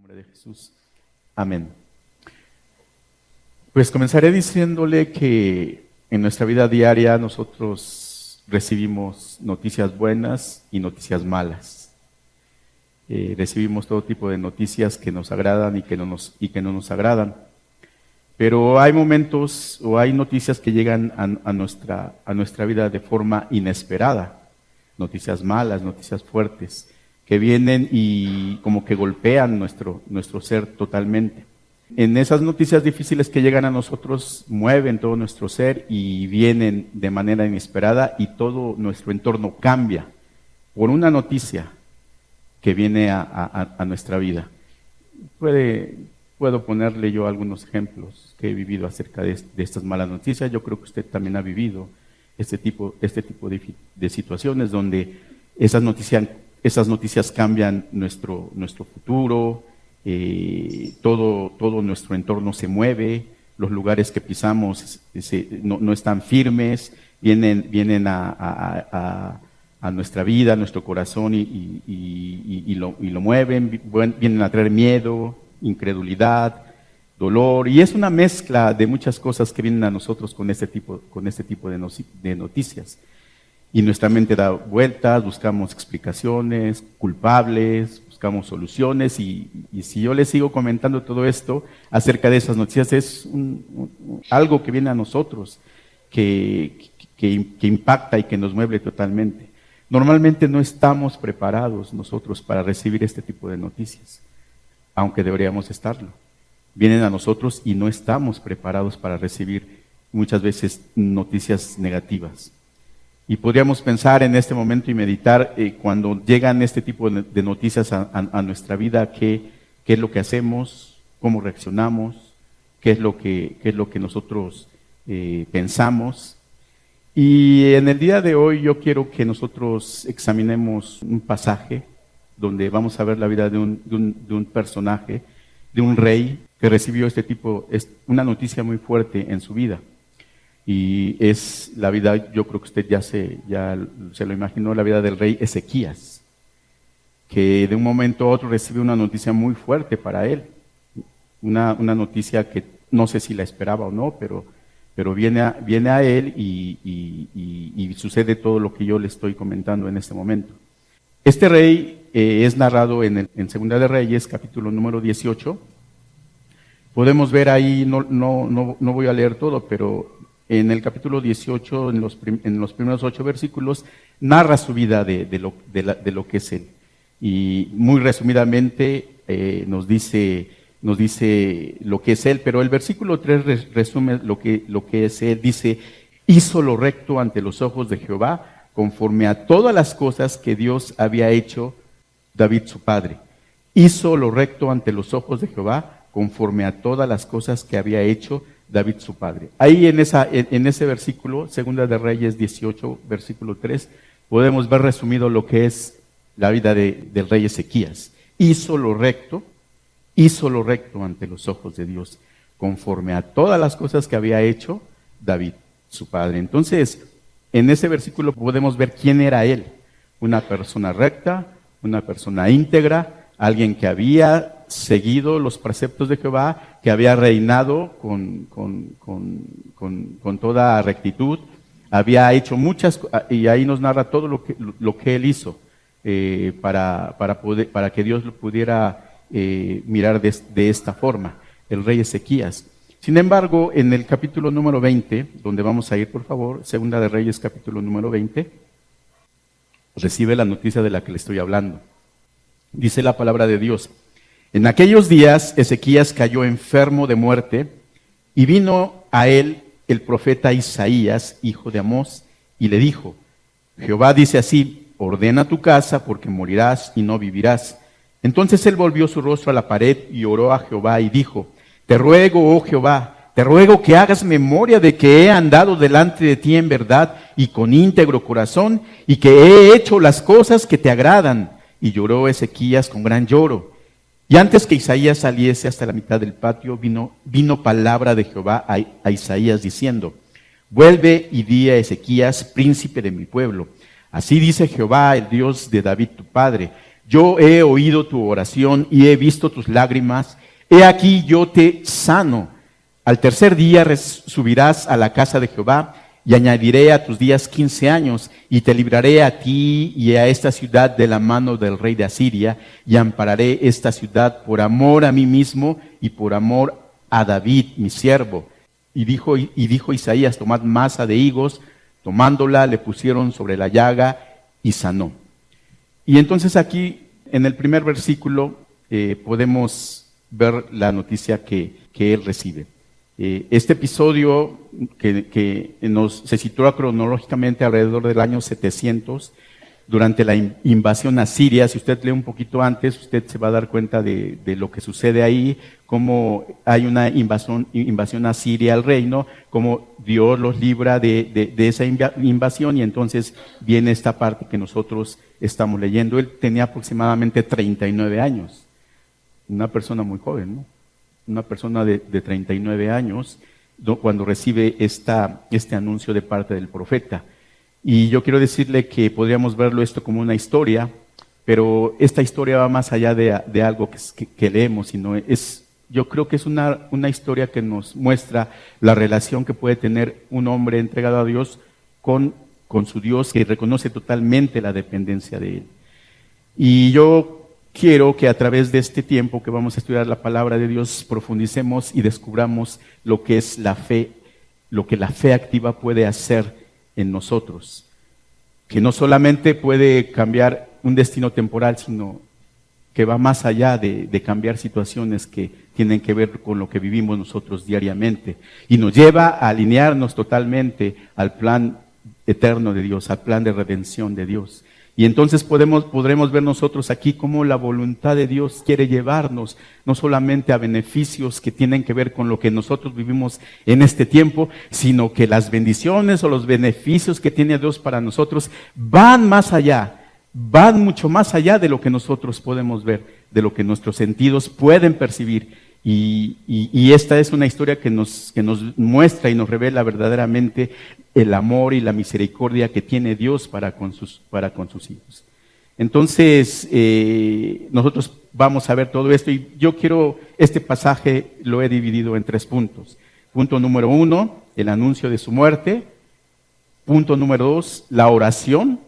nombre de Jesús. Amén. Pues comenzaré diciéndole que en nuestra vida diaria nosotros recibimos noticias buenas y noticias malas. Recibimos todo tipo de noticias que nos agradan y que no nos agradan. Pero hay momentos o hay noticias que llegan a nuestra vida de forma inesperada. Noticias malas, noticias fuertes, que vienen y como que golpean nuestro ser totalmente. En esas noticias difíciles que llegan a nosotros, mueven todo nuestro ser y vienen de manera inesperada y todo nuestro entorno cambia por una noticia que viene a nuestra vida. Puedo ponerle yo algunos ejemplos que he vivido acerca de estas malas noticias. Yo creo que usted también ha vivido este tipo de situaciones donde esas noticias cambian nuestro futuro, todo nuestro entorno se mueve, los lugares que pisamos no están firmes, vienen a nuestra vida, a nuestro corazón y lo mueven, vienen a traer miedo, incredulidad, dolor, y es una mezcla de muchas cosas que vienen a nosotros con este tipo de noticias. Y nuestra mente da vueltas, buscamos explicaciones, culpables, buscamos soluciones, y si yo les sigo comentando todo esto acerca de esas noticias, es algo que viene a nosotros, que impacta y que nos mueve totalmente. Normalmente no estamos preparados nosotros para recibir este tipo de noticias, aunque deberíamos estarlo. Vienen a nosotros y no estamos preparados para recibir muchas veces noticias negativas. Y podríamos pensar en este momento y meditar cuando llegan este tipo de noticias a nuestra vida, qué es lo que hacemos, cómo reaccionamos, qué es lo que nosotros pensamos. Y en el día de hoy yo quiero que nosotros examinemos un pasaje donde vamos a ver la vida de un personaje, de un rey que recibió una noticia muy fuerte en su vida. Y es la vida, yo creo que usted ya se lo imaginó, la vida del rey Ezequías, que de un momento a otro recibe una noticia muy fuerte para él, una noticia que no sé si la esperaba o no, pero viene a él y sucede todo lo que yo le estoy comentando en este momento. Este rey es narrado en Segunda de Reyes, capítulo número 18. Podemos ver ahí, no voy a leer todo, pero en el capítulo 18, en los primeros 8 versículos, narra su vida de lo que es él. Y muy resumidamente nos dice lo que es él, pero el versículo 3 resume lo que es él. Dice: hizo lo recto ante los ojos de Jehová, conforme a todas las cosas que Dios había hecho David su padre. Hizo lo recto ante los ojos de Jehová, conforme a todas las cosas que había hecho David su padre. Ahí en ese versículo, Segunda de Reyes 18, versículo 3, podemos ver resumido lo que es la vida del rey Ezequías. Hizo lo recto ante los ojos de Dios, conforme a todas las cosas que había hecho David su padre. Entonces, en ese versículo podemos ver quién era él: una persona recta, una persona íntegra, alguien que había seguido los preceptos de Jehová, que había reinado con toda rectitud, había hecho muchas, y ahí nos narra todo lo que él hizo para que Dios lo pudiera mirar de esta forma, el rey Ezequías. Sin embargo, en el capítulo número 20, donde vamos a ir, por favor, Segunda de Reyes, capítulo número 20, recibe la noticia de la que le estoy hablando. Dice la palabra de Dios: en aquellos días Ezequías cayó enfermo de muerte, y vino a él el profeta Isaías, hijo de Amós, y le dijo: Jehová dice así: ordena tu casa, porque morirás y no vivirás. Entonces él volvió su rostro a la pared y oró a Jehová y dijo: te ruego, oh Jehová, te ruego que hagas memoria de que he andado delante de ti en verdad y con íntegro corazón, y que he hecho las cosas que te agradan. Y lloró Ezequías con gran lloro. Y antes que Isaías saliese hasta la mitad del patio, vino palabra de Jehová a Isaías diciendo: vuelve y di a Ezequías, príncipe de mi pueblo: así dice Jehová, el Dios de David tu padre: Yo he oído tu oración y he visto tus lágrimas. He aquí yo te sano. Al tercer día subirás a la casa de Jehová y añadiré a tus días 15 años y te libraré a ti y a esta ciudad de la mano del rey de Asiria y ampararé esta ciudad por amor a mí mismo y por amor a David, mi siervo. Y dijo Isaías, tomad masa de higos, tomándola le pusieron sobre la llaga y sanó. Y entonces aquí en el primer versículo podemos ver la noticia que él recibe. Este episodio que se sitúa cronológicamente alrededor del año 700, durante la invasión asiria. Si usted lee un poquito antes, usted se va a dar cuenta de lo que sucede ahí, cómo hay una invasión asiria al reino, cómo Dios los libra de esa invasión, y entonces viene esta parte que nosotros estamos leyendo. Él tenía aproximadamente 39 años, una persona muy joven, ¿no? Una persona de 39 años, cuando recibe este anuncio de parte del profeta. Y yo quiero decirle que podríamos verlo esto como una historia, pero esta historia va más allá de algo que leemos, sino yo creo que es una historia que nos muestra la relación que puede tener un hombre entregado a Dios con su Dios, que reconoce totalmente la dependencia de Él. Y yo quiero que a través de este tiempo que vamos a estudiar la palabra de Dios, profundicemos y descubramos lo que es la fe, lo que la fe activa puede hacer en nosotros, que no solamente puede cambiar un destino temporal, sino que va más allá de cambiar situaciones que tienen que ver con lo que vivimos nosotros diariamente, y nos lleva a alinearnos totalmente al plan eterno de Dios, al plan de redención de Dios. Y entonces podremos ver nosotros aquí cómo la voluntad de Dios quiere llevarnos no solamente a beneficios que tienen que ver con lo que nosotros vivimos en este tiempo, sino que las bendiciones o los beneficios que tiene Dios para nosotros van más allá, van mucho más allá de lo que nosotros podemos ver, de lo que nuestros sentidos pueden percibir. Y esta es una historia que nos muestra y nos revela verdaderamente el amor y la misericordia que tiene Dios para con sus hijos. Entonces, nosotros vamos a ver todo esto, y yo este pasaje lo he dividido en 3 puntos. Punto número 1, el anuncio de su muerte. Punto número 2, la oración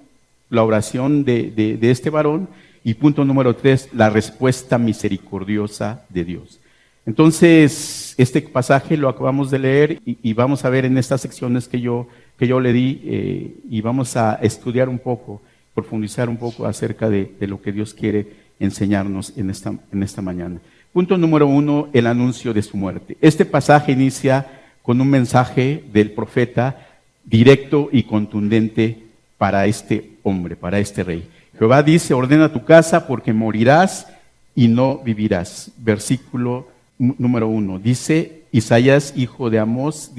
de este varón. Y punto número 3, la respuesta misericordiosa de Dios. Entonces, este pasaje lo acabamos de leer y vamos a ver en estas secciones que yo le di, y vamos a estudiar un poco, profundizar un poco acerca de lo que Dios quiere enseñarnos en esta mañana. Punto número 1, el anuncio de su muerte. Este pasaje inicia con un mensaje del profeta directo y contundente para este hombre, para este rey. Jehová dice: ordena tu casa porque morirás y no vivirás. Versículo número 1. Dice Isaías, hijo de Amós,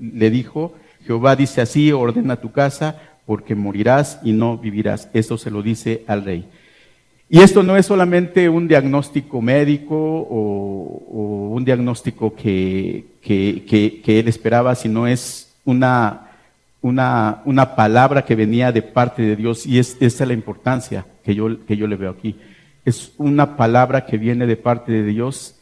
le dijo: Jehová dice así: ordena tu casa porque morirás y no vivirás. Esto se lo dice al rey. Y esto no es solamente un diagnóstico médico o un diagnóstico que él esperaba, sino es una palabra que venía de parte de Dios, y esa es la importancia que yo le veo aquí. Es una palabra que viene de parte de Dios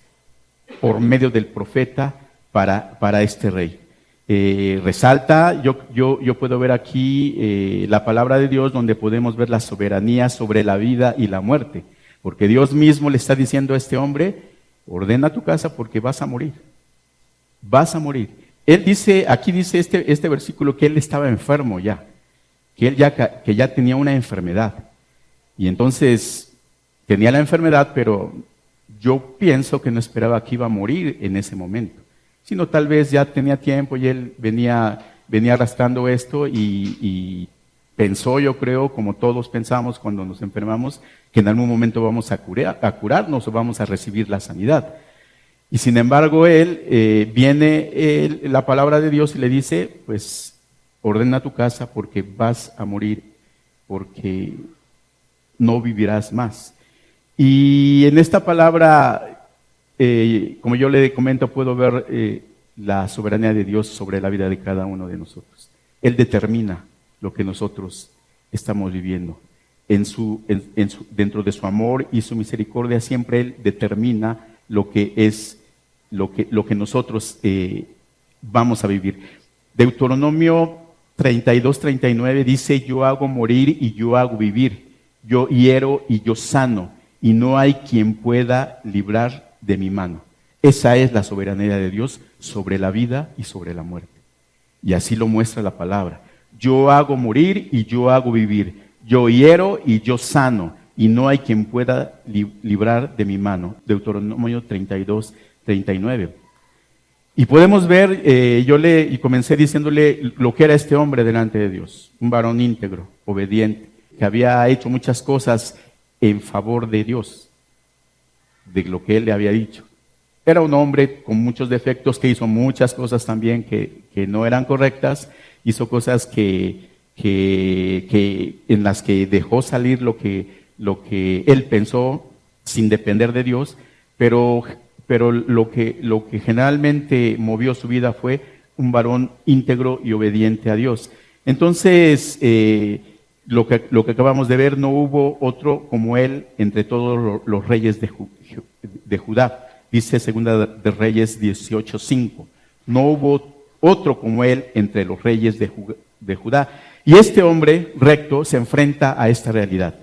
por medio del profeta para este rey. Resalta, yo puedo ver aquí la palabra de Dios, donde podemos ver la soberanía sobre la vida y la muerte, porque Dios mismo le está diciendo a este hombre: ordena tu casa porque vas a morir, Él dice, aquí dice este versículo, que él estaba enfermo ya, que ya tenía una enfermedad, y entonces tenía la enfermedad, pero yo pienso que no esperaba que iba a morir en ese momento, sino tal vez ya tenía tiempo y él venía arrastrando esto, y pensó, yo creo, como todos pensamos cuando nos enfermamos, que en algún momento vamos a curarnos o vamos a recibir la sanidad. Y sin embargo, viene la palabra de Dios y le dice: pues ordena tu casa porque vas a morir, porque no vivirás más. Y en esta palabra, como yo le comento, puedo ver la soberanía de Dios sobre la vida de cada uno de nosotros. Él determina lo que nosotros estamos viviendo. dentro de su amor y su misericordia, siempre Él determina lo que es, lo que nosotros vamos a vivir. Deuteronomio 32-39 dice: yo hago morir y yo hago vivir, yo hiero y yo sano, y no hay quien pueda librar de mi mano. Esa es la soberanía de Dios sobre la vida y sobre la muerte. Y así lo muestra la palabra. Yo hago morir y yo hago vivir, yo hiero y yo sano, y no hay quien pueda librar de mi mano. Deuteronomio 32-39. Y podemos ver, y comencé diciéndole lo que era este hombre delante de Dios, un varón íntegro, obediente, que había hecho muchas cosas en favor de Dios, de lo que Él le había dicho. Era un hombre con muchos defectos, que hizo muchas cosas también que no eran correctas, hizo cosas en las que dejó salir lo que él pensó sin depender de Dios, pero lo que generalmente movió su vida fue un varón íntegro y obediente a Dios. Entonces, lo que acabamos de ver, no hubo otro como él entre todos los reyes de Judá. Dice Segunda de Reyes 18:5. No hubo otro como él entre los reyes de Judá. Y este hombre recto se enfrenta a esta realidad.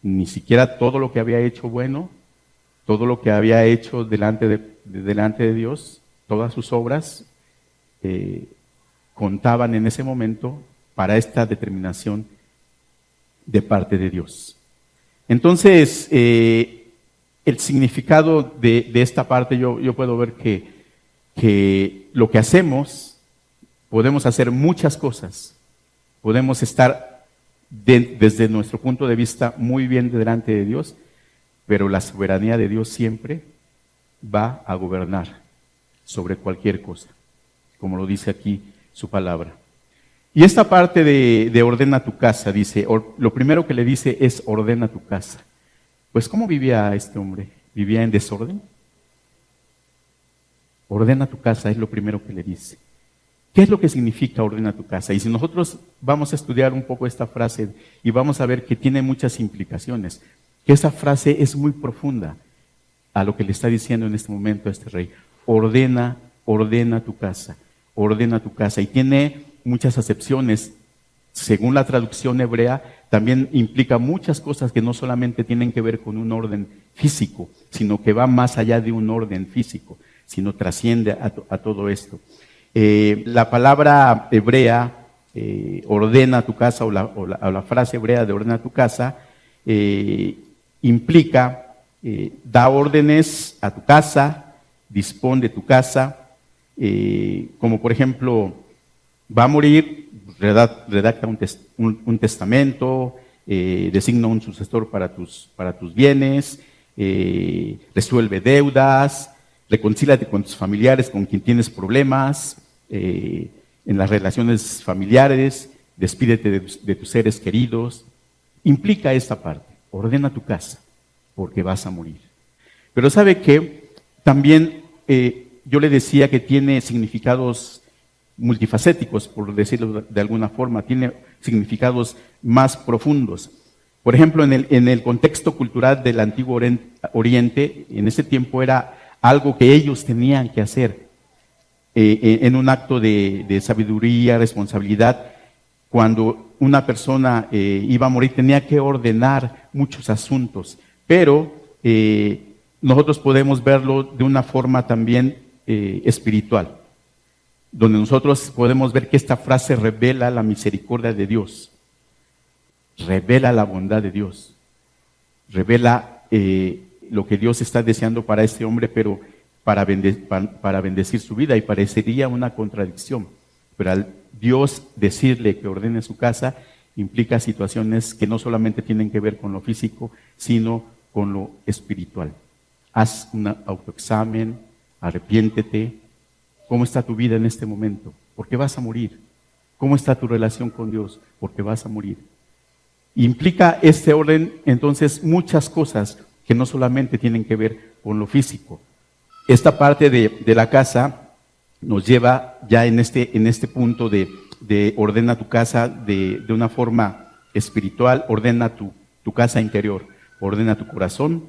Ni siquiera todo lo que había hecho bueno, todo lo que había hecho delante de Dios, todas sus obras, contaban en ese momento para esta determinación de parte de Dios. Entonces, el significado de esta parte, yo puedo ver que lo que hacemos, podemos hacer muchas cosas, podemos estar desde nuestro punto de vista muy bien delante de Dios, pero la soberanía de Dios siempre va a gobernar sobre cualquier cosa, como lo dice aquí su palabra. Y esta parte de ordena tu casa, dice, lo primero que le dice es ordena tu casa. Pues ¿cómo vivía este hombre? ¿Vivía en desorden? Ordena tu casa es lo primero que le dice. ¿Qué es lo que significa ordena tu casa? Y si nosotros vamos a estudiar un poco esta frase y vamos a ver que tiene muchas implicaciones, que esa frase es muy profunda a lo que le está diciendo en este momento a este rey. Ordena tu casa, ordena tu casa. Y tiene muchas acepciones. Según la traducción hebrea, también implica muchas cosas que no solamente tienen que ver con un orden físico, sino que va más allá de un orden físico, sino trasciende a todo esto. La palabra hebrea, ordena tu casa, o la frase hebrea de ordena tu casa, implica, da órdenes a tu casa, dispone de tu casa, como por ejemplo, va a morir, redacta un testamento, designa un sucesor para tus bienes, resuelve deudas, reconcíliate con tus familiares, con quien tienes problemas, en las relaciones familiares, despídete de tus seres queridos. Implica esta parte, ordena tu casa, porque vas a morir. Pero ¿sabe qué? También yo le decía que tiene significados multifacéticos, por decirlo de alguna forma, tiene significados más profundos. Por ejemplo, en el contexto cultural del Antiguo Oriente, en ese tiempo era algo que ellos tenían que hacer en un acto de sabiduría, responsabilidad. Cuando una persona iba a morir, tenía que ordenar muchos asuntos, pero nosotros podemos verlo de una forma también espiritual, donde nosotros podemos ver que esta frase revela la misericordia de Dios, revela la bondad de Dios, revela lo que Dios está deseando para este hombre, pero para bendecir su vida, y parecería una contradicción. Pero al Dios decirle que ordene su casa, implica situaciones que no solamente tienen que ver con lo físico, sino con lo espiritual. Haz un autoexamen, arrepiéntete. ¿Cómo está tu vida en este momento? Porque vas a morir. ¿Cómo está tu relación con Dios? Porque vas a morir. Implica este orden, entonces, muchas cosas que no solamente tienen que ver con lo físico. Esta parte de la casa nos lleva ya en este punto de de ordena tu casa de una forma espiritual, ordena tu casa interior, ordena tu corazón,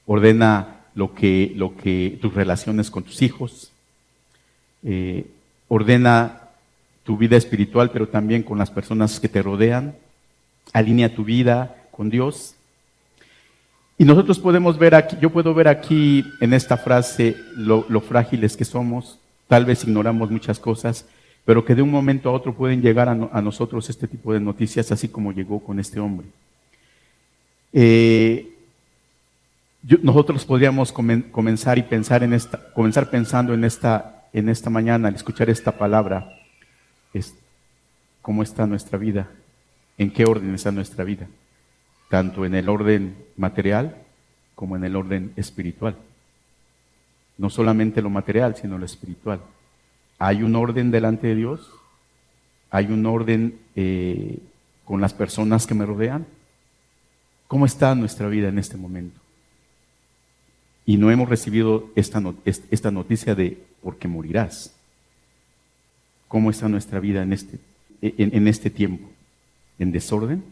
ordena tus relaciones con tus hijos, ordena tu vida espiritual, pero también con las personas que te rodean, alinea tu vida con Dios. Y nosotros podemos ver aquí, yo puedo ver aquí en esta frase lo frágiles que somos, tal vez ignoramos muchas cosas, pero que de un momento a otro pueden llegar a nosotros este tipo de noticias, así como llegó con este hombre. Nosotros podríamos comenzar pensando en esta mañana, al escuchar esta palabra, cómo está nuestra vida, en qué orden está nuestra vida, tanto en el orden material como en el orden espiritual. No solamente lo material, sino lo espiritual. ¿Hay un orden delante de Dios? ¿Hay un orden con las personas que me rodean? ¿Cómo está nuestra vida en este momento? Y no hemos recibido esta noticia de porque morirás. ¿Cómo está nuestra vida en este tiempo? ¿En desorden?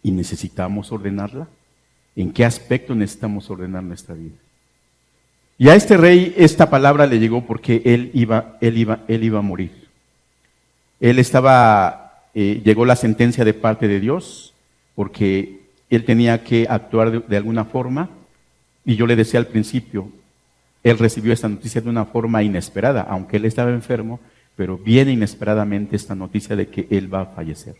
¿Y necesitamos ordenarla? ¿En qué aspecto necesitamos ordenar nuestra vida? Y a este rey esta palabra le llegó porque él iba a morir. Llegó la sentencia de parte de Dios porque él tenía que actuar de alguna forma. Y yo le decía al principio, él recibió esta noticia de una forma inesperada, aunque él estaba enfermo, pero viene inesperadamente esta noticia de que él va a fallecer.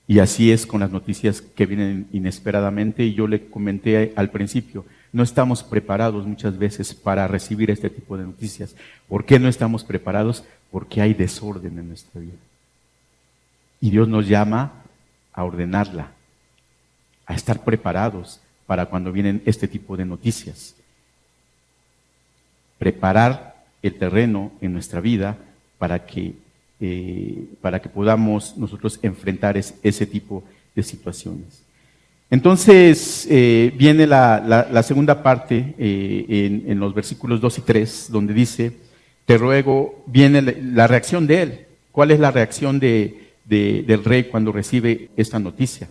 Y así es con las noticias que vienen inesperadamente, y yo le comenté al principio, no estamos preparados muchas veces para recibir este tipo de noticias. ¿Por qué no estamos preparados? Porque hay desorden en nuestra vida. Y Dios nos llama a ordenarla, a estar preparados para cuando vienen este tipo de noticias. Preparar el terreno en nuestra vida para que podamos nosotros enfrentar ese tipo de situaciones. Entonces viene la segunda parte en los versículos 2 y 3, donde dice, te ruego, viene la reacción de él. ¿Cuál es la reacción del rey cuando recibe esta noticia?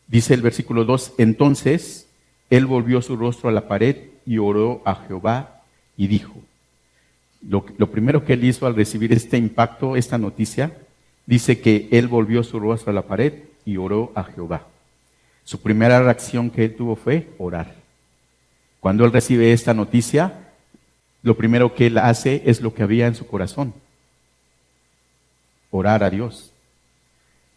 Dice el versículo 2, entonces él volvió su rostro a la pared y oró a Jehová y dijo, lo primero que él hizo al recibir este impacto, esta noticia, dice que él volvió su rostro a la pared y oró a Jehová. Su primera reacción que él tuvo fue orar. Cuando él recibe esta noticia, lo primero que él hace es lo que había en su corazón, orar a Dios.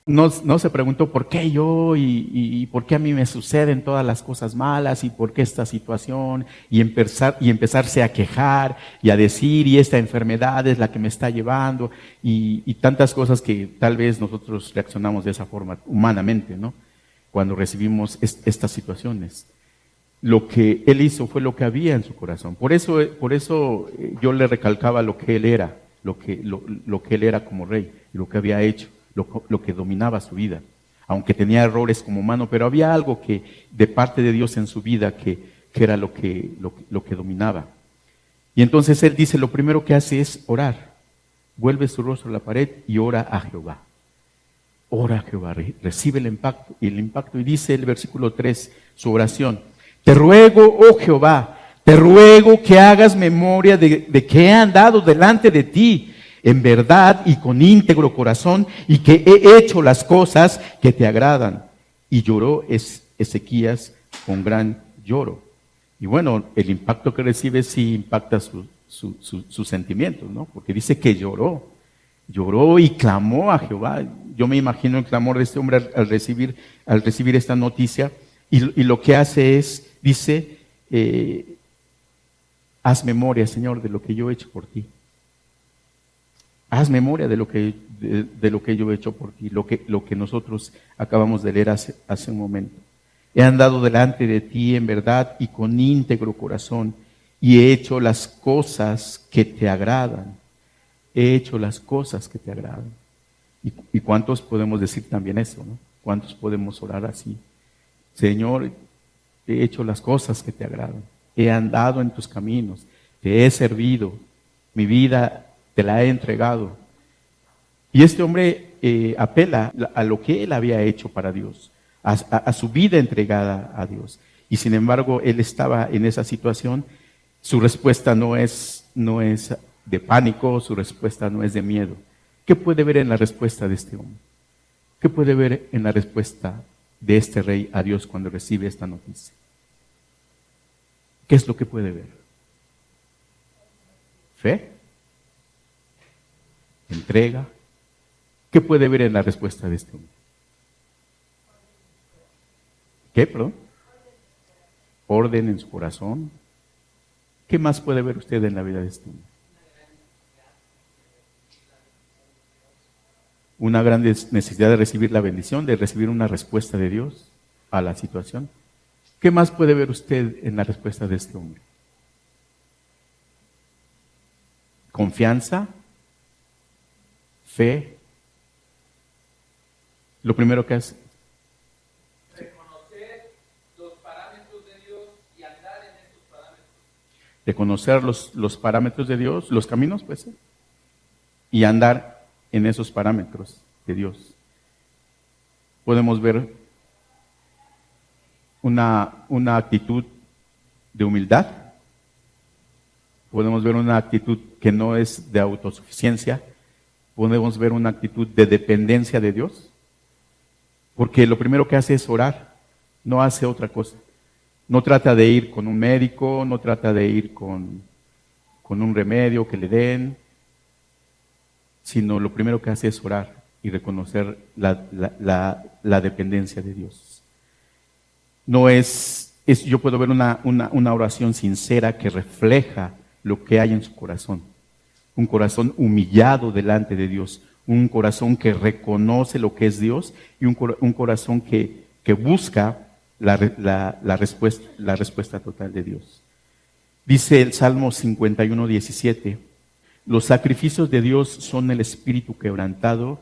No se preguntó por qué yo y por qué a mí me suceden todas las cosas malas y por qué esta situación y empezarse a quejar y a decir y esta enfermedad es la que me está llevando y tantas cosas que tal vez nosotros reaccionamos de esa forma humanamente, ¿no? Cuando recibimos estas situaciones. Lo que él hizo fue lo que había en su corazón. Por eso yo le recalcaba lo que él era, lo que él era como rey, lo que había hecho. Lo que dominaba su vida, aunque tenía errores como humano, pero había algo que de parte de Dios en su vida que era lo que dominaba. Y entonces él dice, lo primero que hace es orar, vuelve su rostro a la pared y ora a Jehová. Ora a Jehová, recibe el impacto y dice el versículo 3, su oración, te ruego, oh Jehová, te ruego que hagas memoria de que he andado delante de ti en verdad y con íntegro corazón, y que he hecho las cosas que te agradan. Y lloró Ezequías con gran lloro. Y bueno, el impacto que recibe sí impacta sus sentimientos, ¿no? Porque dice que lloró y clamó a Jehová. Yo me imagino el clamor de este hombre al recibir esta noticia, y lo que hace es, dice, haz memoria, Señor, de lo que yo he hecho por ti. Haz memoria de lo que yo he hecho por ti, lo que nosotros acabamos de leer hace un momento. He andado delante de ti en verdad y con íntegro corazón, y he hecho las cosas que te agradan. He hecho las cosas que te agradan. ¿Y cuántos podemos decir también eso, no? ¿Cuántos podemos orar así? Señor, he hecho las cosas que te agradan. He andado en tus caminos, te he servido. Mi vida te la he entregado. Y este hombre apela a lo que él había hecho para Dios, a su vida entregada a Dios. Y sin embargo, él estaba en esa situación. Su respuesta no es de pánico, su respuesta no es de miedo. ¿Qué puede ver en la respuesta de este hombre? ¿Qué puede ver en la respuesta de este rey a Dios cuando recibe esta noticia? ¿Qué es lo que puede ver? ¿Fe? ¿Entrega? ¿Qué puede ver en la respuesta de este hombre? ¿Qué, perdón? Orden en su corazón. ¿Qué más puede ver usted en la vida de este hombre? Una gran necesidad de recibir la bendición, de recibir una respuesta de Dios a la situación. ¿Qué más puede ver usted en la respuesta de este hombre? Confianza, fe. Lo primero que hace. Reconocer los parámetros de Dios y andar en esos parámetros. De conocer los parámetros de Dios, los caminos, pues, y andar en esos parámetros de Dios. Podemos ver una actitud de humildad, podemos ver una actitud que no es de autosuficiencia, podemos ver una actitud de dependencia de Dios, porque lo primero que hace es orar, no hace otra cosa. No trata de ir con un médico, no trata de ir con un remedio que le den, sino lo primero que hace es orar y reconocer la dependencia de Dios. No yo puedo ver una oración sincera que refleja lo que hay en su corazón. Un corazón humillado delante de Dios, un corazón que reconoce lo que es Dios y un corazón que busca la respuesta total de Dios. Dice el Salmo 51, 17, los sacrificios de Dios son el espíritu quebrantado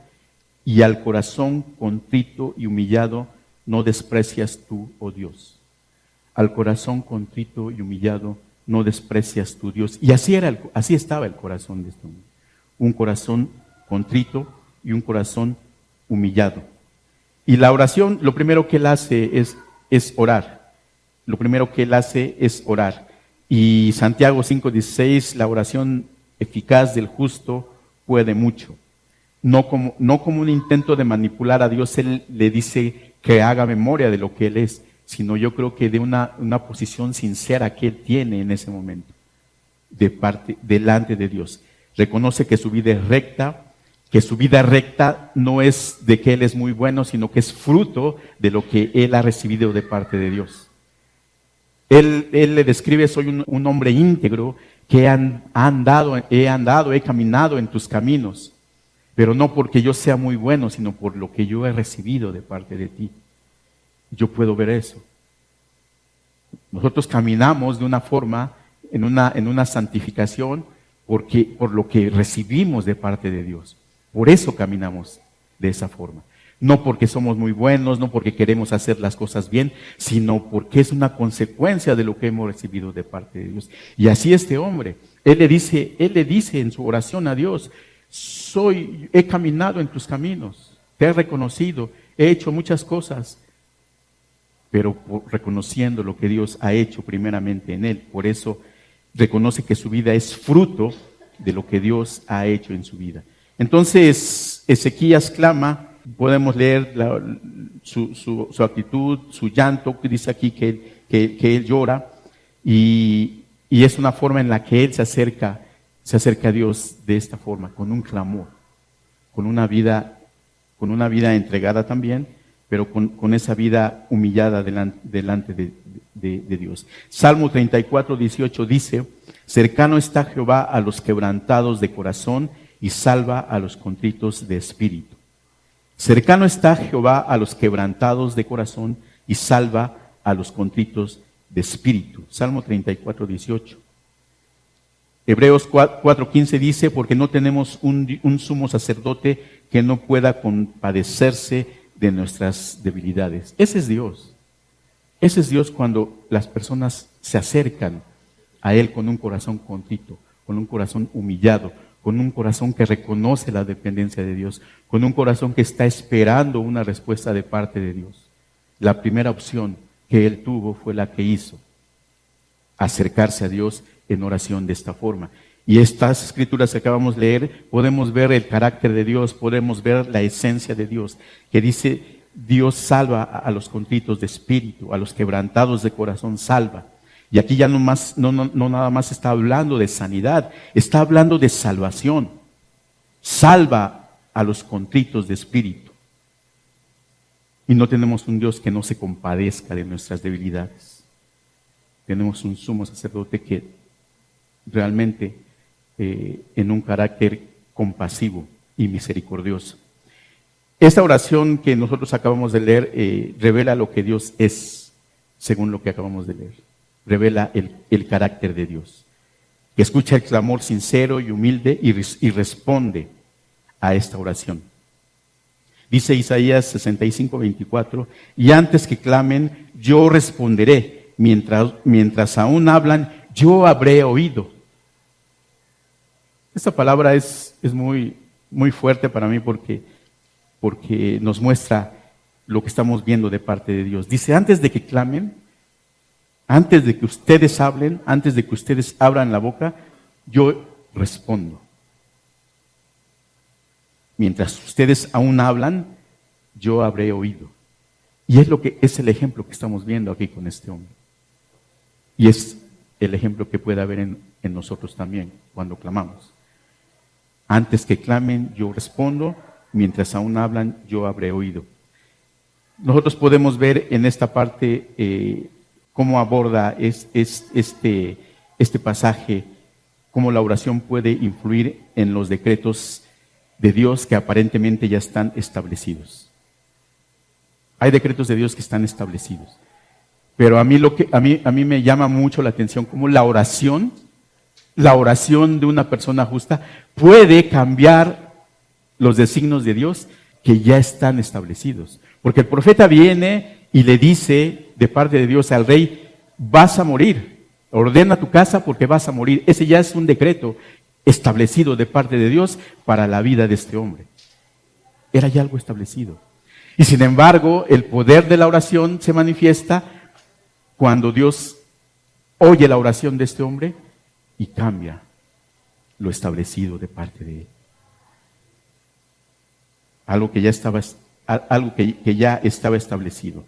y al corazón contrito y humillado no desprecias tú, oh Dios. Al corazón contrito y humillado no desprecias tú, Dios. Y así estaba el corazón de este hombre. Un corazón contrito y un corazón humillado. Y la oración, lo primero que él hace es orar. Lo primero que él hace es orar. Y Santiago 5:16, la oración eficaz del justo puede mucho. No como un intento de manipular a Dios, él le dice que haga memoria de lo que él es, sino yo creo que de una posición sincera que él tiene en ese momento, delante de Dios. Reconoce que su vida es recta, que su vida recta no es de que él es muy bueno, sino que es fruto de lo que él ha recibido de parte de Dios. Él le describe, soy un hombre íntegro que he caminado en tus caminos, pero no porque yo sea muy bueno, sino por lo que yo he recibido de parte de ti. Yo puedo ver eso. Nosotros caminamos de una forma, en una santificación, por lo que recibimos de parte de Dios. Por eso caminamos de esa forma. No porque somos muy buenos, no porque queremos hacer las cosas bien, sino porque es una consecuencia de lo que hemos recibido de parte de Dios. Y así este hombre, él le dice en su oración a Dios, he caminado en tus caminos, te he reconocido, he hecho muchas cosas, pero reconociendo lo que Dios ha hecho primeramente en él. Por eso reconoce que su vida es fruto de lo que Dios ha hecho en su vida. Entonces Ezequías clama, podemos leer su actitud, su llanto, que dice aquí que él llora, y es una forma en la que él se acerca a Dios de esta forma, con un clamor, con una vida entregada también, pero con esa vida humillada delante de Dios. Salmo 34, 18 dice, cercano está Jehová a los quebrantados de corazón y salva a los contritos de espíritu. Cercano está Jehová a los quebrantados de corazón y salva a los contritos de espíritu. Salmo 34, 18. Hebreos 4:15 dice, porque no tenemos un sumo sacerdote que no pueda compadecerse de nuestras debilidades. Ese es Dios. Ese es Dios cuando las personas se acercan a Él con un corazón contrito, con un corazón humillado, con un corazón que reconoce la dependencia de Dios, con un corazón que está esperando una respuesta de parte de Dios. La primera opción que él tuvo fue la que hizo, acercarse a Dios en oración de esta forma. Y estas escrituras que acabamos de leer, podemos ver el carácter de Dios, podemos ver la esencia de Dios, que dice, Dios salva a los contritos de espíritu, a los quebrantados de corazón salva. Y aquí ya no nada más está hablando de sanidad, está hablando de salvación. Salva a los contritos de espíritu. Y no tenemos un Dios que no se compadezca de nuestras debilidades. Tenemos un sumo sacerdote que realmente en un carácter compasivo y misericordioso. Esta oración que nosotros acabamos de leer revela lo que Dios es, según lo que acabamos de leer. Revela el carácter de Dios, que escucha el clamor sincero y humilde y responde a esta oración. Dice Isaías 65:24, y antes que clamen, yo responderé, mientras aún hablan, yo habré oído. Esta palabra es muy, muy fuerte para mí porque nos muestra lo que estamos viendo de parte de Dios. Dice, antes de que clamen, antes de que ustedes hablen, antes de que ustedes abran la boca, yo respondo. Mientras ustedes aún hablan, yo habré oído. Y es el ejemplo que estamos viendo aquí con este hombre. Y es el ejemplo que puede haber en nosotros también cuando clamamos. Antes que clamen, yo respondo. Mientras aún hablan, yo habré oído. Nosotros podemos ver en esta parte cómo aborda este pasaje, cómo la oración puede influir en los decretos de Dios que aparentemente ya están establecidos. Hay decretos de Dios que están establecidos. Pero a mí me llama mucho la atención cómo la oración de una persona justa puede cambiar los designios de Dios que ya están establecidos. Porque el profeta viene y le dice de parte de Dios al rey, vas a morir, ordena tu casa porque vas a morir. Ese ya es un decreto establecido de parte de Dios para la vida de este hombre. Era ya algo establecido. Y sin embargo, el poder de la oración se manifiesta cuando Dios oye la oración de este hombre y cambia lo establecido de parte de él. Algo que ya estaba establecido.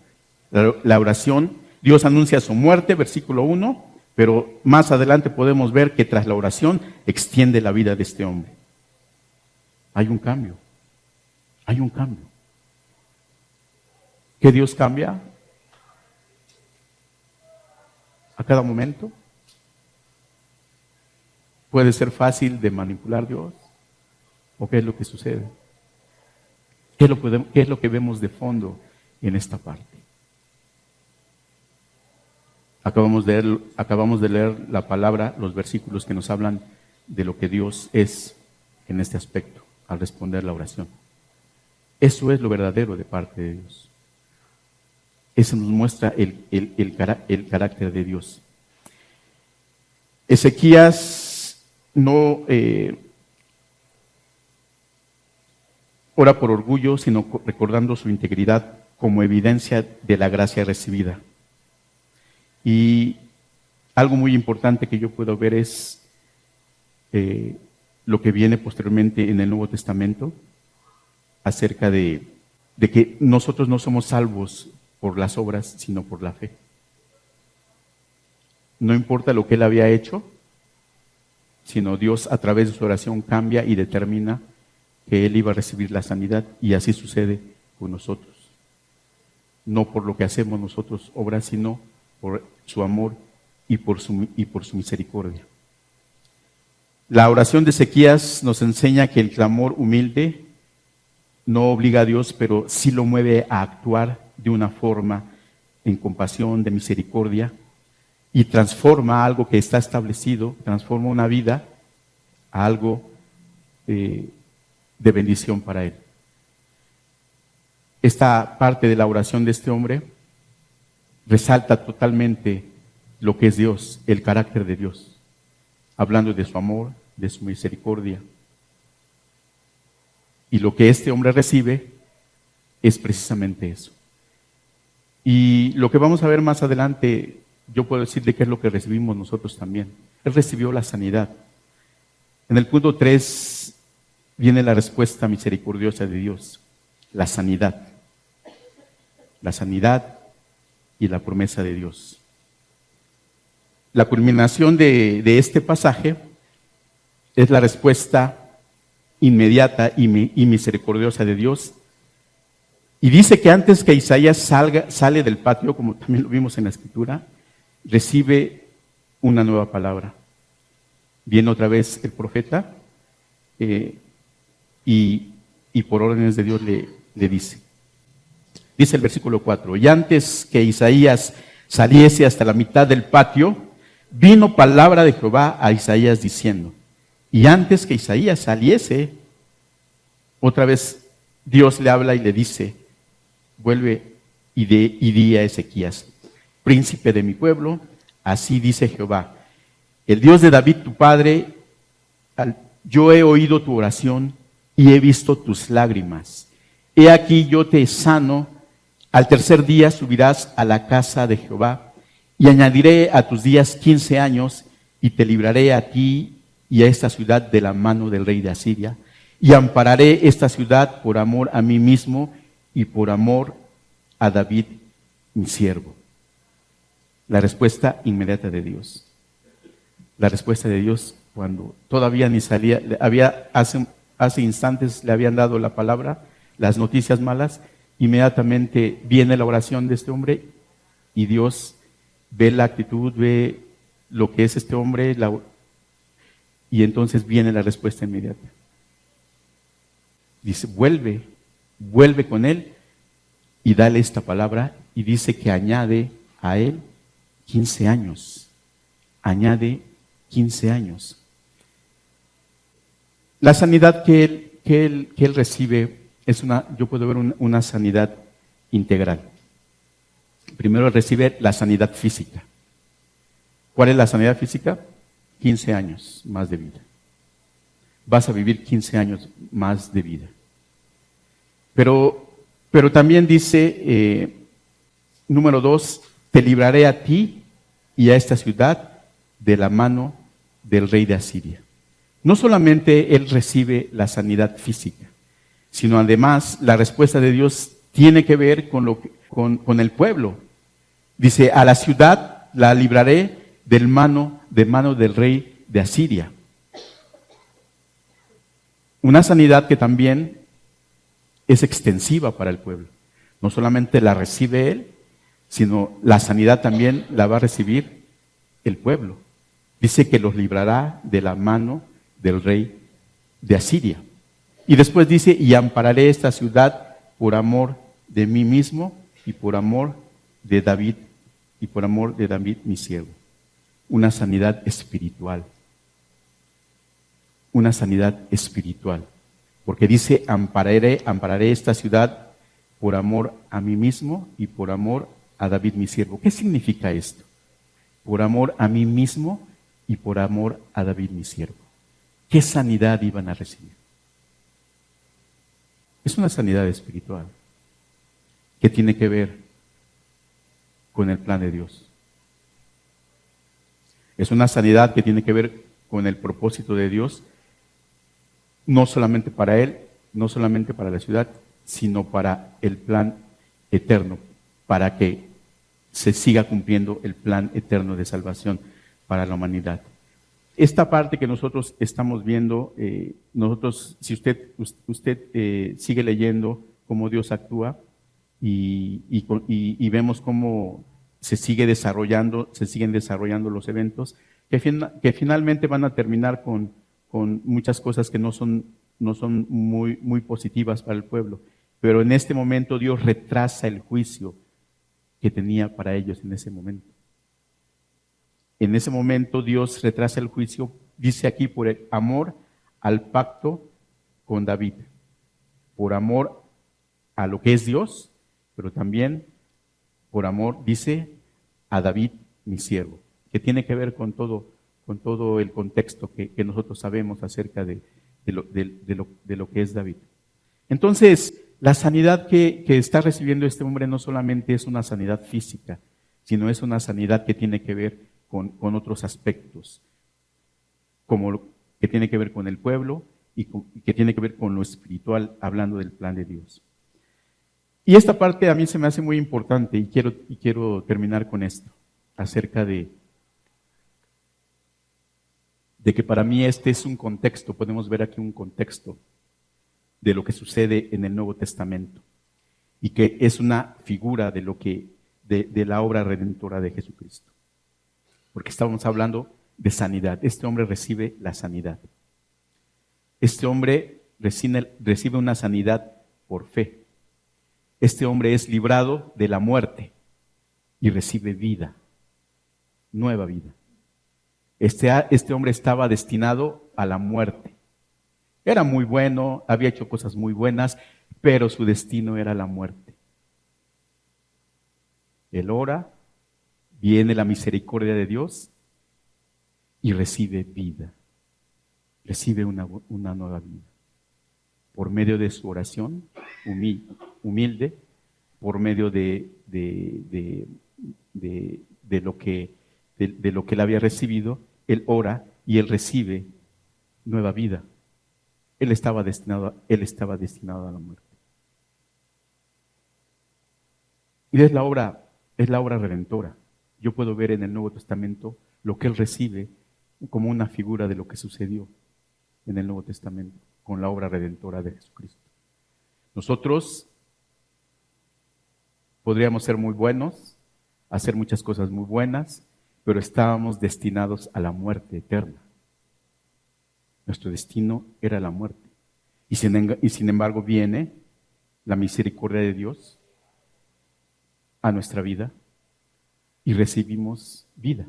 La oración, Dios anuncia su muerte, versículo 1, pero más adelante podemos ver que tras la oración extiende la vida de este hombre. Hay un cambio. Hay un cambio. ¿Que Dios cambia a cada momento? ¿Puede ser fácil de manipular Dios? ¿O qué es lo que sucede? ¿Qué es lo que vemos de fondo en esta parte? Acabamos de leer la palabra, los versículos que nos hablan de lo que Dios es en este aspecto, al responder la oración. Eso es lo verdadero de parte de Dios. Eso nos muestra el carácter de Dios. Ezequías no ora por orgullo, sino recordando su integridad como evidencia de la gracia recibida. Y algo muy importante que yo puedo ver es lo que viene posteriormente en el Nuevo Testamento acerca de que nosotros no somos salvos por las obras, sino por la fe. No importa lo que él había hecho, sino Dios a través de su oración cambia y determina que él iba a recibir la sanidad, y así sucede con nosotros. No por lo que hacemos nosotros obras, sino por su amor y por su misericordia. La oración de Ezequías nos enseña que el clamor humilde no obliga a Dios, pero sí lo mueve a actuar de una forma en compasión, de misericordia, y transforma algo que está establecido, transforma una vida a algo de bendición para él. Esta parte de la oración de este hombre resalta totalmente lo que es Dios, el carácter de Dios, hablando de su amor, de su misericordia, Y lo que este hombre recibe es precisamente eso. Y lo que vamos a ver más adelante, yo puedo decir de qué es lo que recibimos nosotros también. Él recibió la sanidad. En el punto 3 viene la respuesta misericordiosa de Dios, la sanidad. La sanidad y la promesa de Dios. La culminación de este pasaje es la respuesta inmediata y misericordiosa de Dios. Y dice que antes que Isaías sale del patio, como también lo vimos en la Escritura, recibe una nueva palabra. Viene otra vez el profeta y por órdenes de Dios le dice. Dice el versículo 4, y antes que Isaías saliese hasta la mitad del patio, vino palabra de Jehová a Isaías diciendo, y antes que Isaías saliese, otra vez Dios le habla y le dice, vuelve y di a Ezequías, príncipe de mi pueblo, así dice Jehová, el Dios de David tu padre, yo he oído tu oración y he visto tus lágrimas. He aquí yo te sano, al tercer día subirás a la casa de Jehová y añadiré a tus días 15 años y te libraré a ti y a esta ciudad de la mano del rey de Asiria y ampararé esta ciudad por amor a mí mismo y por amor a David mi siervo. La respuesta inmediata de Dios. La respuesta de Dios cuando todavía ni salía, hace instantes le habían dado la palabra, las noticias malas, inmediatamente viene la oración de este hombre y Dios ve la actitud, ve lo que es este hombre y entonces viene la respuesta inmediata. Dice, vuelve con él y dale esta palabra y dice que añade a él 15 años. Añade 15 años. La sanidad que él recibe es yo puedo ver una sanidad integral. Primero recibe la sanidad física. ¿Cuál es la sanidad física? 15 años más de vida. Vas a vivir 15 años más de vida. Pero también dice, número 2, te libraré a ti y a esta ciudad de la mano del rey de Asiria. No solamente él recibe la sanidad física, sino además la respuesta de Dios tiene que ver con el pueblo. Dice, a la ciudad la libraré de mano del rey de Asiria. Una sanidad que también es extensiva para el pueblo. No solamente la recibe él, sino la sanidad también la va a recibir el pueblo. Dice que los librará de la mano del rey de Asiria. Y después dice, y ampararé esta ciudad por amor de mí mismo y por amor de David, mi siervo. Una sanidad espiritual. Una sanidad espiritual. Porque dice, ampararé esta ciudad por amor a mí mismo y por amor a David mi siervo. ¿Qué significa esto? Por amor a mí mismo y por amor a David mi siervo. ¿Qué sanidad iban a recibir? Es una sanidad espiritual que tiene que ver con el plan de Dios. Es una sanidad que tiene que ver con el propósito de Dios, no solamente para él, no solamente para la ciudad, sino para el plan eterno, para que se siga cumpliendo el plan eterno de salvación para la humanidad. Esta parte que nosotros estamos viendo, si usted sigue leyendo cómo Dios actúa y vemos cómo se siguen desarrollando los eventos, que finalmente van a terminar con muchas cosas que no son muy positivas para el pueblo. Pero en este momento Dios retrasa el juicio que tenía para ellos en ese momento. En ese momento Dios retrasa el juicio, dice aquí, por el amor al pacto con David, por amor a lo que es Dios, pero también por amor, dice, a David mi siervo, que tiene que ver con todo el contexto que nosotros sabemos acerca de lo que es David. Entonces, la sanidad que está recibiendo este hombre no solamente es una sanidad física, sino es una sanidad que tiene que ver con otros aspectos, como lo que tiene que ver con el pueblo y que tiene que ver con lo espiritual, hablando del plan de Dios. Y esta parte a mí se me hace muy importante y quiero terminar con esto, acerca de que para mí este es un contexto, podemos ver aquí un contexto de lo que sucede en el Nuevo Testamento y que es una figura de lo que de la obra redentora de Jesucristo. Porque estábamos hablando de sanidad. Este hombre recibe la sanidad. Este hombre recibe una sanidad por fe. Este hombre es librado de la muerte y recibe vida, nueva vida. Este hombre estaba destinado a la muerte. Era muy bueno, había hecho cosas muy buenas, pero su destino era la muerte. Él ora, viene la misericordia de Dios y recibe vida. Recibe una nueva vida. Por medio de su oración humilde, por medio de lo que él había recibido, él ora y él recibe nueva vida. Él estaba destinado a la muerte. Y es la obra redentora. Yo puedo ver en el Nuevo Testamento lo que él recibe como una figura de lo que sucedió en el Nuevo Testamento con la obra redentora de Jesucristo. Nosotros podríamos ser muy buenos, hacer muchas cosas muy buenas, pero estábamos destinados a la muerte eterna. Nuestro destino era la muerte. Y sin embargo viene la misericordia de Dios a nuestra vida y recibimos vida.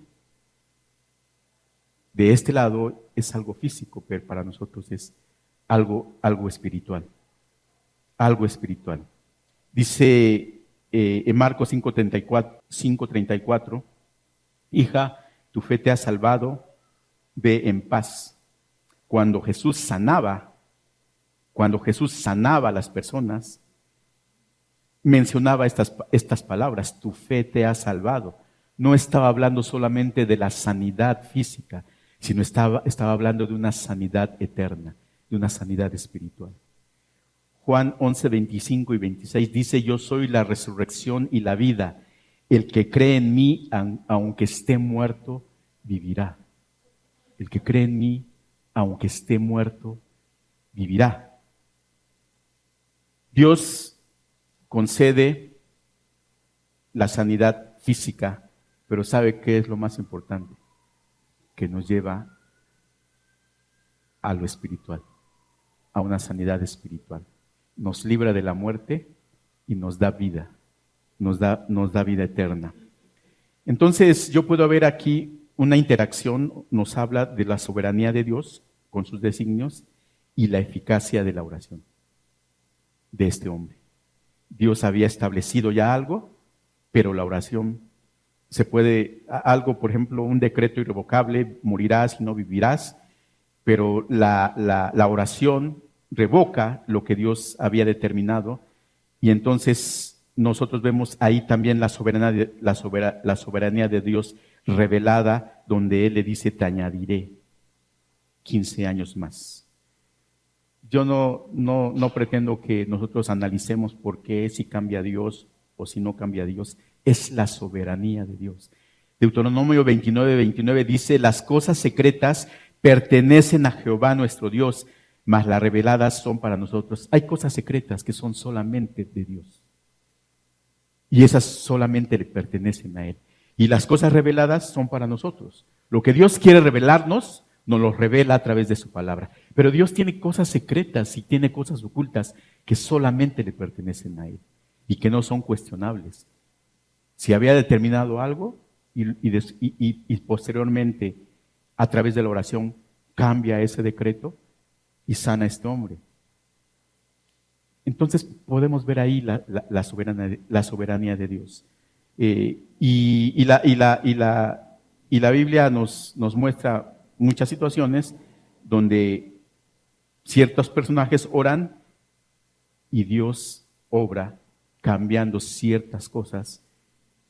De este lado es algo físico, pero para nosotros es algo espiritual. Algo espiritual. Dice en Marcos 5:34, hija, tu fe te ha salvado, ve en paz. Cuando Jesús sanaba a las personas, mencionaba estas palabras, tu fe te ha salvado. No estaba hablando solamente de la sanidad física, sino estaba hablando de una sanidad eterna, de una sanidad espiritual. Juan 11:25 y 26 dice, yo soy la resurrección y la vida. El que cree en mí, aunque esté muerto, vivirá. El que cree en mí, aunque esté muerto, vivirá. Dios concede la sanidad física, pero ¿sabe qué es lo más importante? Que nos lleva a lo espiritual, a una sanidad espiritual. Nos libra de la muerte y nos da vida, nos da vida eterna. Entonces yo puedo ver aquí una interacción, nos habla de la soberanía de Dios con sus designios y la eficacia de la oración de este hombre. Dios había establecido ya algo, pero la oración se puede, algo, por ejemplo, un decreto irrevocable, morirás y no vivirás, pero la oración revoca lo que Dios había determinado y entonces nosotros vemos ahí también la soberanía de Dios revelada, donde Él le dice, te añadiré 15 años más. Yo no pretendo que nosotros analicemos por qué, si cambia Dios o si no cambia Dios. Es la soberanía de Dios. Deuteronomio 29:29 dice, las cosas secretas pertenecen a Jehová nuestro Dios, mas las reveladas son para nosotros. Hay cosas secretas que son solamente de Dios. Y esas solamente le pertenecen a Él. Y las cosas reveladas son para nosotros. Lo que Dios quiere revelarnos, nos lo revela a través de su palabra. Pero Dios tiene cosas secretas y tiene cosas ocultas que solamente le pertenecen a Él y que no son cuestionables. Si había determinado algo y posteriormente a través de la oración cambia ese decreto y sana a este hombre. Entonces podemos ver ahí la soberanía de Dios. Y la Biblia nos muestra muchas situaciones donde ciertos personajes oran y Dios obra cambiando ciertas cosas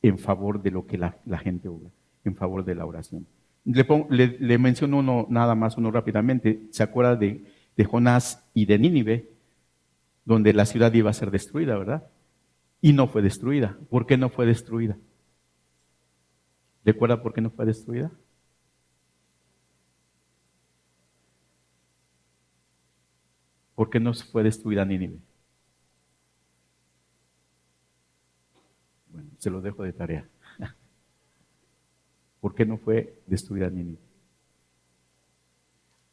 en favor de lo que la gente obra, en favor de la oración. Le menciono nada más uno rápidamente. ¿Se acuerda de Jonás y de Nínive, donde la ciudad iba a ser destruida, verdad? Y no fue destruida. ¿Por qué no fue destruida? ¿Recuerda por qué no fue destruida? ¿Por qué no fue destruida Nínive? Bueno, se lo dejo de tarea. ¿Por qué no fue destruida Nínive?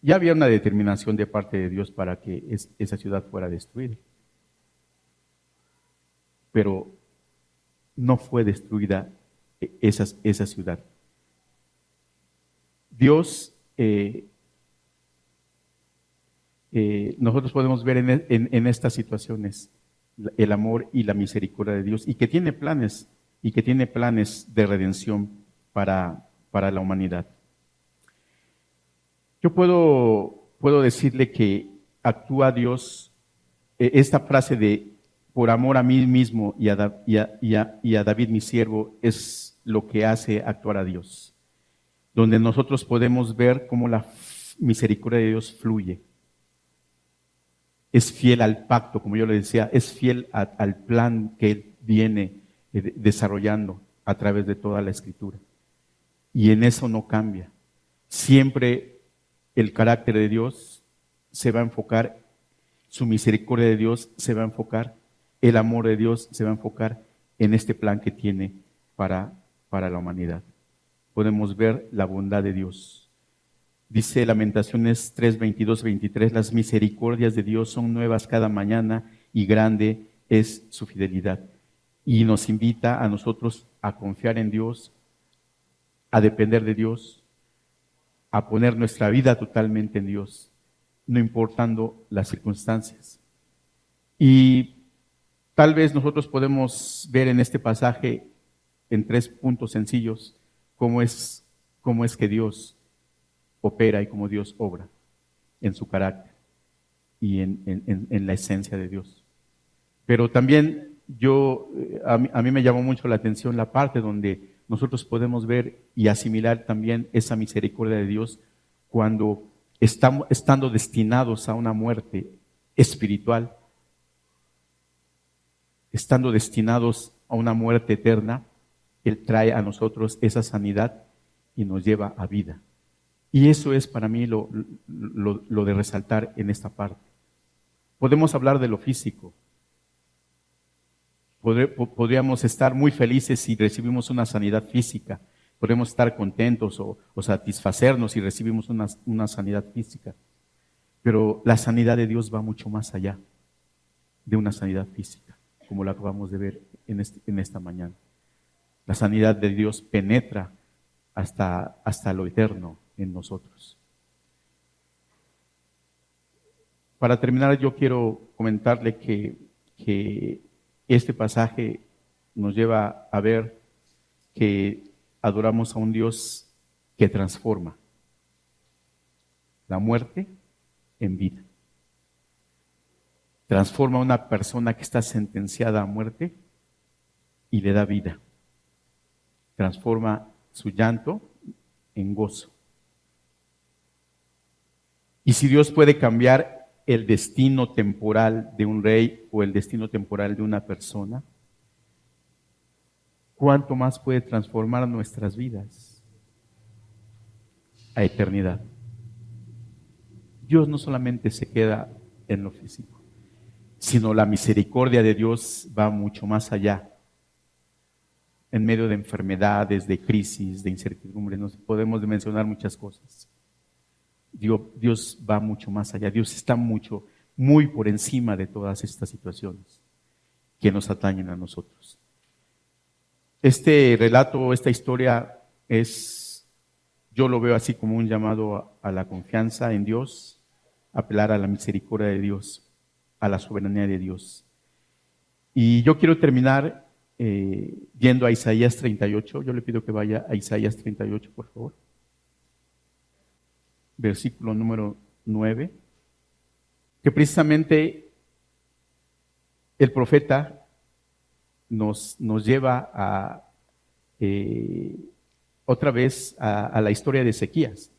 Ya había una determinación de parte de Dios para que esa ciudad fuera destruida. Pero no fue destruida esa ciudad. Dios, nosotros podemos ver en estas situaciones el amor y la misericordia de Dios, y que tiene planes de redención para la humanidad. Yo puedo decirle que actúa Dios, esta frase de por amor a mí mismo y a David mi siervo, es lo que hace actuar a Dios, donde nosotros podemos ver cómo la misericordia de Dios fluye. Es fiel al pacto, como yo le decía, es fiel al plan que Él viene desarrollando a través de toda la Escritura. Y en eso no cambia. Siempre el carácter de Dios se va a enfocar, su misericordia de Dios se va a enfocar, el amor de Dios se va a enfocar en este plan que tiene para la humanidad. Podemos ver la bondad de Dios. Dice Lamentaciones 3, 22, 23, las misericordias de Dios son nuevas cada mañana y grande es su fidelidad. Y nos invita a nosotros a confiar en Dios, a depender de Dios, a poner nuestra vida totalmente en Dios, no importando las circunstancias. Y tal vez nosotros podemos ver en este pasaje, en 3 puntos sencillos, cómo es que Dios opera y cómo Dios obra en su carácter y en la esencia de Dios. Pero también a mí me llamó mucho la atención la parte donde nosotros podemos ver y asimilar también esa misericordia de Dios cuando estando destinados a una muerte espiritual, estando destinados a una muerte eterna, Él trae a nosotros esa sanidad y nos lleva a vida. Y eso es para mí lo de resaltar en esta parte. Podemos hablar de lo físico. Podríamos estar muy felices si recibimos una sanidad física. Podemos estar contentos o satisfacernos si recibimos una sanidad física. Pero la sanidad de Dios va mucho más allá de una sanidad física, como la acabamos de ver en esta mañana. La sanidad de Dios penetra hasta lo eterno en nosotros. Para terminar, yo quiero comentarle que este pasaje nos lleva a ver que adoramos a un Dios que transforma la muerte en vida. Transforma a una persona que está sentenciada a muerte y le da vida. Transforma su llanto en gozo. Y si Dios puede cambiar el destino temporal de un rey o el destino temporal de una persona, ¿cuánto más puede transformar nuestras vidas a eternidad? Dios no solamente se queda en lo físico, sino la misericordia de Dios va mucho más allá. En medio de enfermedades, de crisis, de incertidumbre, nos podemos mencionar muchas cosas. Dios va mucho más allá. Dios está muy por encima de todas estas situaciones que nos atañen a nosotros. Este relato, esta historia yo lo veo así como un llamado a la confianza en Dios, apelar a la misericordia de Dios, a la soberanía de Dios. Y yo quiero terminar yendo a Isaías 38. Yo le pido que vaya a Isaías 38, por favor. Versículo número 9, que precisamente el profeta nos lleva a otra vez a la historia de Ezequías.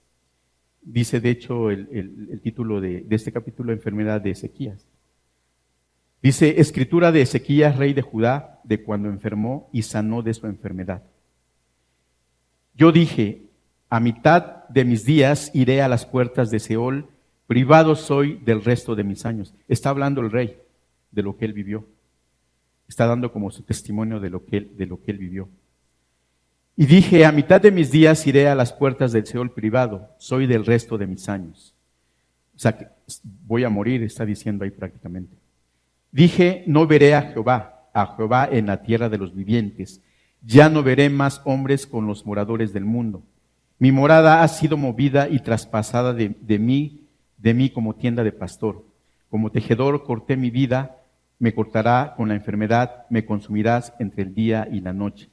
Dice, de hecho, el título de este capítulo, Enfermedad de Ezequías. Dice, escritura de Ezequías, rey de Judá, de cuando enfermó y sanó de su enfermedad. Yo dije, a mitad de mis días iré a las puertas de Seol, privado soy del resto de mis años. Está hablando el rey de lo que él vivió. Está dando como su testimonio de lo que él vivió. Y dije, a mitad de mis días iré a las puertas del Seol privado, soy del resto de mis años. O sea, que voy a morir, está diciendo ahí prácticamente. Dije, no veré a Jehová en la tierra de los vivientes. Ya no veré más hombres con los moradores del mundo. Mi morada ha sido movida y traspasada de mí como tienda de pastor. Como tejedor corté mi vida, me cortará con la enfermedad, me consumirás entre el día y la noche.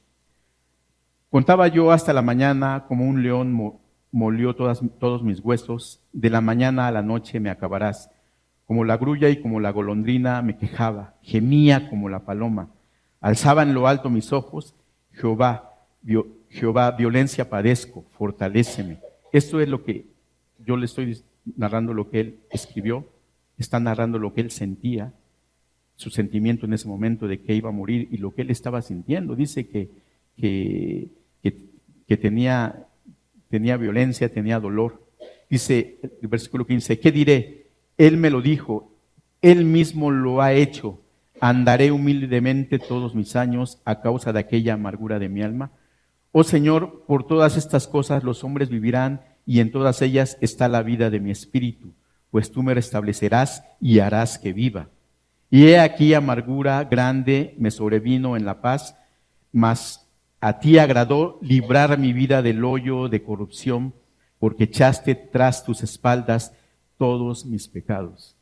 Contaba yo hasta la mañana, como un león molió todos mis huesos, de la mañana a la noche me acabarás. Como la grulla y como la golondrina me quejaba, gemía como la paloma. Alzaba en lo alto mis ojos, Jehová, violencia padezco, fortaléceme. Esto es lo que yo le estoy narrando, lo que él escribió, está narrando lo que él sentía, su sentimiento en ese momento de que iba a morir y lo que él estaba sintiendo. Dice que tenía violencia, tenía dolor. Dice el versículo 15, ¿qué diré? Él me lo dijo, Él mismo lo ha hecho. Andaré humildemente todos mis años a causa de aquella amargura de mi alma. Oh Señor, por todas estas cosas los hombres vivirán y en todas ellas está la vida de mi espíritu, pues tú me restablecerás y harás que viva. Y he aquí amargura grande me sobrevino en la paz, mas a ti agradó librar mi vida del hoyo de corrupción, porque echaste tras tus espaldas todos mis pecados.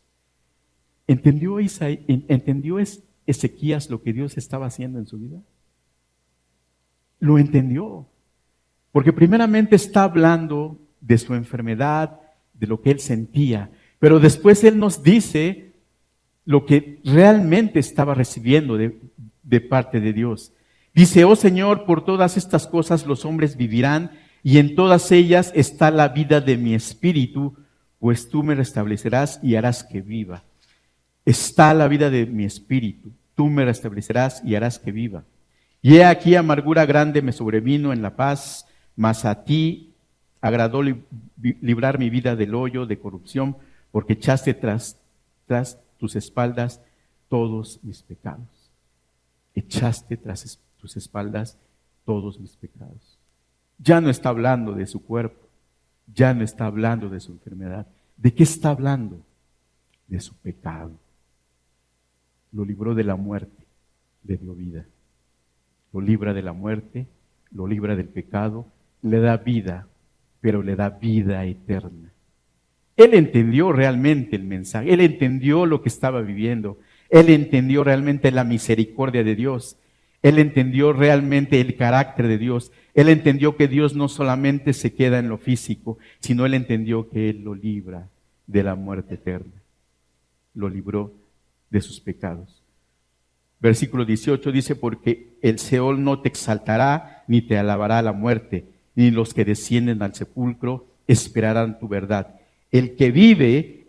¿Entendió Ezequías lo que Dios estaba haciendo en su vida? Lo entendió, porque primeramente está hablando de su enfermedad, de lo que él sentía, pero después él nos dice lo que realmente estaba recibiendo de parte de Dios. Dice, oh Señor, por todas estas cosas los hombres vivirán y en todas ellas está la vida de mi espíritu, pues tú me restablecerás y harás que viva. Está la vida de mi espíritu, tú me restablecerás y harás que viva. Y he aquí amargura grande me sobrevino en la paz, mas a ti agradó librar mi vida del hoyo de corrupción, porque echaste tras tus espaldas todos mis pecados. Echaste tras tus espaldas todos mis pecados. Ya no está hablando de su cuerpo, ya no está hablando de su enfermedad. ¿De qué está hablando? De su pecado. Lo libró de la muerte, le dio vida. Lo libra de la muerte, lo libra del pecado, le da vida, pero le da vida eterna. Él entendió realmente el mensaje, él entendió lo que estaba viviendo, él entendió realmente la misericordia de Dios, él entendió realmente el carácter de Dios, él entendió que Dios no solamente se queda en lo físico, sino él entendió que Él lo libra de la muerte eterna, lo libró de sus pecados. Versículo 18 dice, porque el Seol no te exaltará, ni te alabará la muerte, ni los que descienden al sepulcro esperarán tu verdad. El que vive,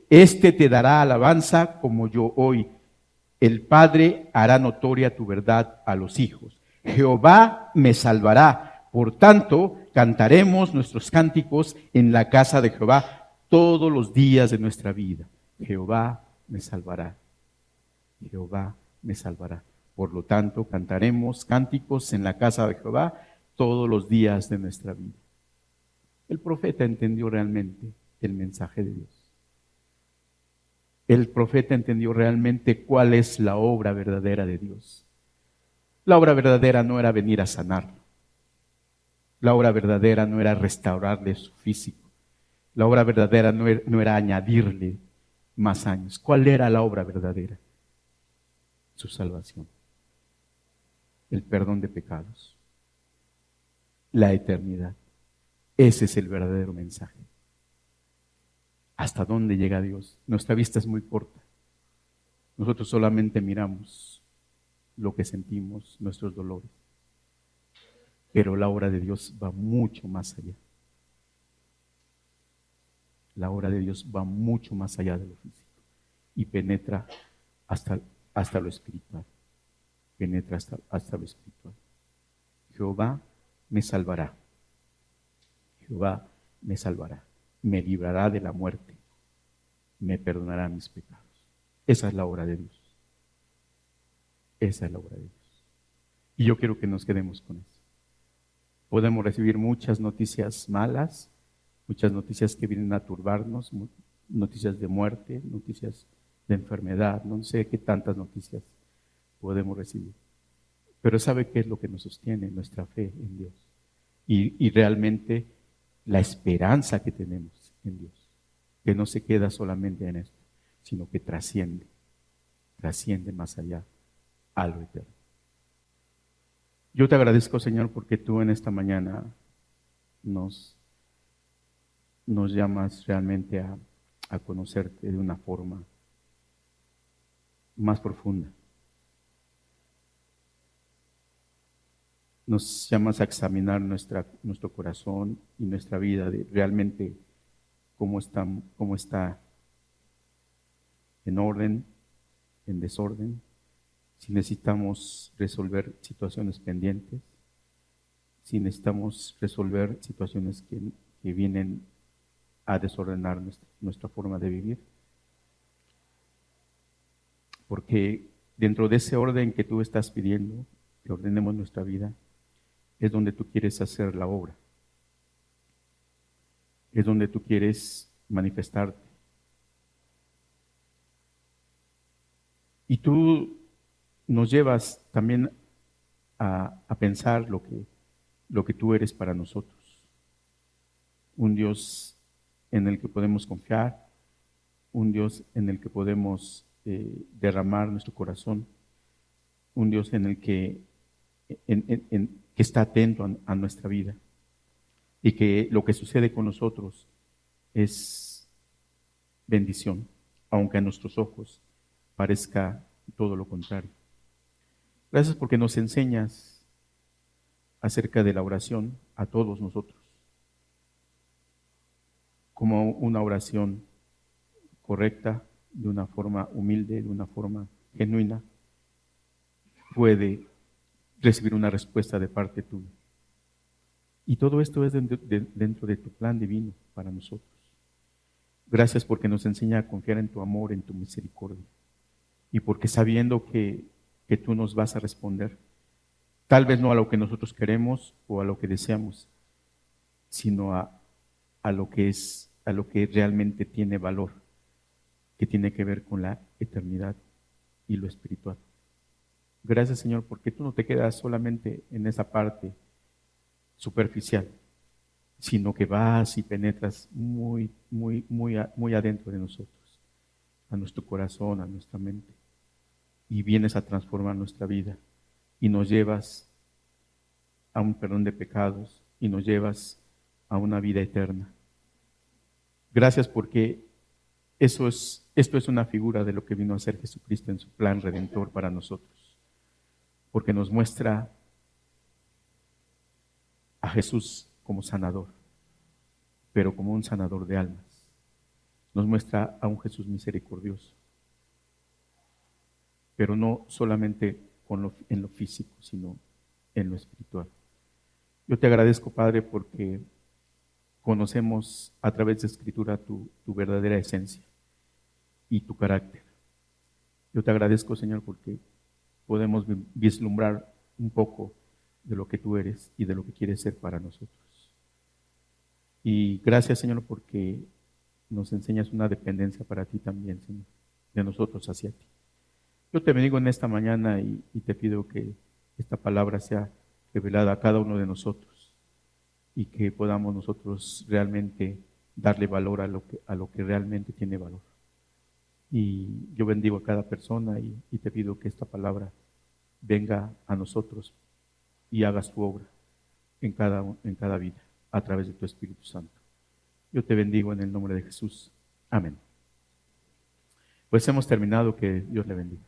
éste te dará alabanza como yo hoy. El Padre hará notoria tu verdad a los hijos. Jehová me salvará. Por tanto, cantaremos nuestros cánticos en la casa de Jehová todos los días de nuestra vida. Jehová me salvará. Jehová me salvará. Por lo tanto, cantaremos cánticos en la casa de Jehová todos los días de nuestra vida. El profeta entendió realmente el mensaje de Dios. El profeta entendió realmente cuál es la obra verdadera de Dios. La obra verdadera no era venir a sanarlo. La obra verdadera no era restaurarle su físico. La obra verdadera no era añadirle más años. ¿Cuál era la obra verdadera? Su salvación. El perdón de pecados. La eternidad. Ese es el verdadero mensaje. ¿Hasta dónde llega Dios? Nuestra vista es muy corta. Nosotros solamente miramos lo que sentimos, nuestros dolores. Pero la obra de Dios va mucho más allá. La obra de Dios va mucho más allá de lo físico y penetra hasta lo espiritual. Penetra hasta lo espiritual. Jehová me salvará. Jehová me salvará. Me librará de la muerte. Me perdonará mis pecados. Esa es la obra de Dios. Esa es la obra de Dios. Y yo quiero que nos quedemos con eso. Podemos recibir muchas noticias malas, muchas noticias que vienen a turbarnos, noticias de muerte, noticias de enfermedad, no sé qué tantas noticias podemos recibir. Pero ¿sabe qué es lo que nos sostiene? Nuestra fe en Dios. Y realmente la esperanza que tenemos en Dios, que no se queda solamente en esto, sino que trasciende más allá a lo eterno. Yo te agradezco, Señor, porque tú en esta mañana nos llamas realmente a conocerte de una forma más profunda. Nos llamas a examinar nuestro corazón y nuestra vida, de realmente cómo está en orden, en desorden, si necesitamos resolver situaciones pendientes, si necesitamos resolver situaciones que vienen a desordenar nuestra forma de vivir. Porque dentro de ese orden que tú estás pidiendo, que ordenemos nuestra vida, es donde tú quieres hacer la obra. Es donde tú quieres manifestarte. Y tú nos llevas también a pensar lo que tú eres para nosotros. Un Dios en el que podemos confiar, un Dios en el que podemos derramar nuestro corazón, un Dios en el que está atento a nuestra vida y que lo que sucede con nosotros es bendición, aunque a nuestros ojos parezca todo lo contrario. Gracias porque nos enseñas acerca de la oración a todos nosotros, como una oración correcta, de una forma humilde, de una forma genuina, puede recibir una respuesta de parte tuya. Y todo esto es dentro de tu plan divino para nosotros. Gracias porque nos enseña a confiar en tu amor, en tu misericordia. Y porque sabiendo que tú nos vas a responder, tal vez no a lo que nosotros queremos o a lo que deseamos, sino a lo que realmente tiene valor, que tiene que ver con la eternidad y lo espiritual. Gracias, Señor, porque tú no te quedas solamente en esa parte superficial, sino que vas y penetras muy, muy, muy adentro de nosotros, a nuestro corazón, a nuestra mente, y vienes a transformar nuestra vida y nos llevas a un perdón de pecados y nos llevas a una vida eterna. Gracias porque esto es una figura de lo que vino a hacer Jesucristo en su plan redentor para nosotros, porque nos muestra a Jesús como sanador, pero como un sanador de almas. Nos muestra a un Jesús misericordioso, pero no solamente en lo físico, sino en lo espiritual. Yo te agradezco, Padre, porque conocemos a través de Escritura tu verdadera esencia y tu carácter. Yo te agradezco, Señor, porque podemos vislumbrar un poco de lo que tú eres y de lo que quieres ser para nosotros. Y gracias, Señor, porque nos enseñas una dependencia para ti también, Señor, de nosotros hacia ti. Yo te bendigo en esta mañana y te pido que esta palabra sea revelada a cada uno de nosotros y que podamos nosotros realmente darle valor a lo que realmente tiene valor. Y yo bendigo a cada persona y te pido que esta palabra venga a nosotros y haga su obra en cada vida a través de tu Espíritu Santo. Yo te bendigo en el nombre de Jesús. Amén. Pues hemos terminado, que Dios le bendiga.